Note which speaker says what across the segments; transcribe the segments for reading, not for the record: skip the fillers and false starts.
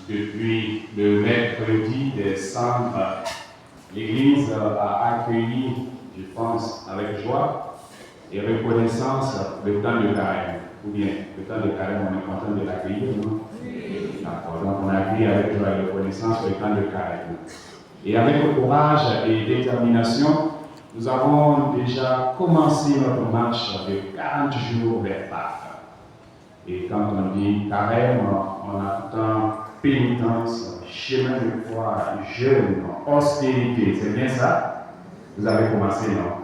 Speaker 1: Depuis le mercredi décembre, l'Église a accueilli, je pense, avec joie et reconnaissance le temps de carême. Ou bien, le temps de carême, on est content de l'accueillir, non? Oui. D'accord, donc on a accueilli avec joie et reconnaissance le temps de carême. Et avec courage et détermination, nous avons déjà commencé notre marche de 40 jours vers Pâques. Et quand on dit carême, on attend pénitence, chemin de foi, jeûne, austérité. C'est bien ça? Vous avez commencé, non?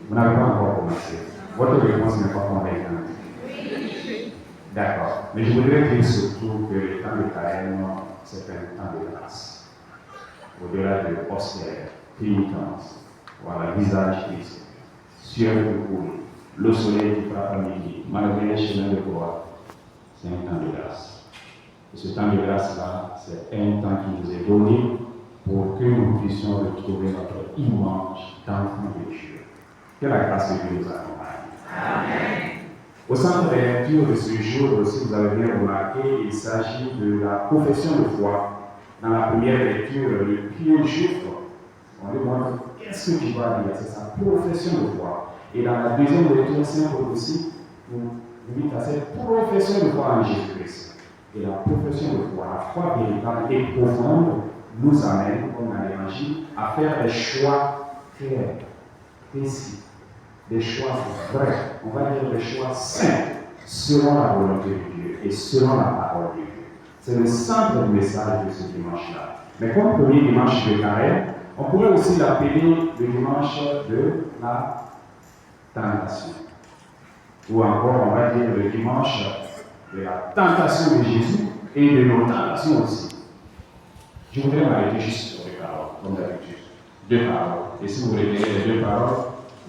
Speaker 1: Vous n'avez pas encore commencé. Votre réponse n'est pas convaincante. D'accord. Mais je voudrais dire surtout que le temps de carême, c'est un temps de grâce. Au-delà de austère, pénitence, voilà, visage triste, sueur de coule, le soleil qui frappe à midi, malgré les chemins de gloire, c'est un temps de grâce. Et ce temps de grâce-là, c'est un temps qui nous est donné pour que nous puissions retrouver notre image d'enfant de Dieu. Que la grâce de Dieu nous accompagne. Amen. Au centre des lectures de ce jour, si vous avez bien remarqué, il s'agit de la profession de foi. Dans la première lecture, le pieux juif, on lui demande qu'est-ce que tu vas dire, c'est sa profession de foi. Et dans la deuxième lecture, Saint Paul aussi nous invite à cette profession de foi en Jésus-Christ. Et la profession de foi, la foi véritable et profonde, nous amène, comme dans l'Évangile, à faire des choix clairs, précis, des choix vrais, on va dire des choix sains, selon la volonté de Dieu et selon la parole de Dieu. C'est le centre du message de ce dimanche-là. Mais comme premier dimanche de carême, on pourrait aussi l'appeler le dimanche de la tentation. Ou encore, on va dire le dimanche de la tentation de Jésus et de nos tentations aussi. Je voudrais m'arrêter juste sur les paroles, comme d'habitude. Deux paroles. Et si vous voulez lire les deux paroles,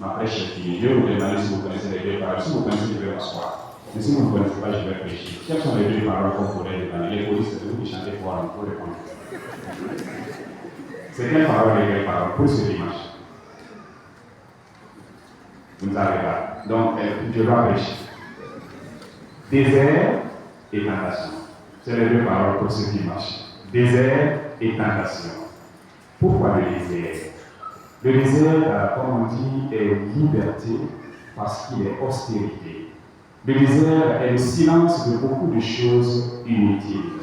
Speaker 1: ma prêche est finie. Je vais vous demander si vous connaissez les deux paroles. Si vous connaissez, je vais m'asseoir. Mais si vous ne connaissez pas, je vais prêcher. Quelles sont les deux paroles qu'on pourrait demander? Les polices, c'est vous qui chantez pour répondre. C'est quelle parole et quelle parole pour ce dimanche? Vous ne savez pas. Donc, je dois prêcher. Désert et tentation. C'est les deux paroles pour ce dimanche. Désert et tentation. Pourquoi le désert? Le désert, comme on dit, est liberté parce qu'il est austérité. Le désert est le silence de beaucoup de choses inutiles.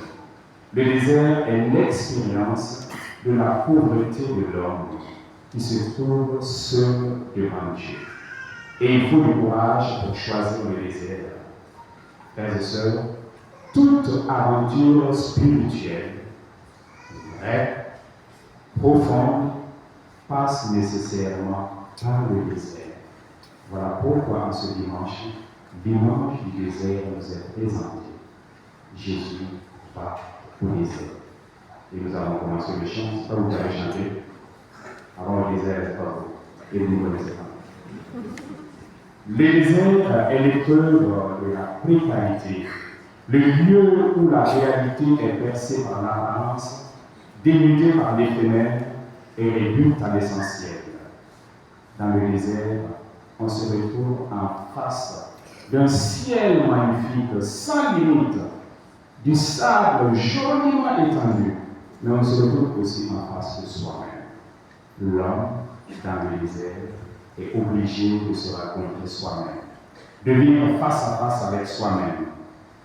Speaker 1: Le désert est l'expérience de la pauvreté de l'homme qui se trouve seul devant Dieu. Et il faut du courage pour choisir le désert. Frères et sœurs, toute aventure spirituelle, vraie, profonde, passe nécessairement par le désert. Voilà pourquoi en ce dimanche du désert nous est présenté. Jésus va au désert. Et nous avons commencé le chant, c'est pas vous qui avez chanté. Avant le désert, c'est pas vous. Et vous ne connaissez pas. Le désert est l'épreuve de la précarité, le lieu où la réalité est percée par l'apparence, dénudée par l'éphémère et réduite à l'essentiel. Dans le désert, on se retrouve en face d'un ciel magnifique, sans limite, du sable joliment étendu, mais on se retrouve aussi en face de soi-même. L'homme, dans le désert, est obligé de se rencontrer soi-même, de vivre face à face avec soi-même.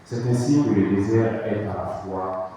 Speaker 1: C'est ainsi que le désert est à la fois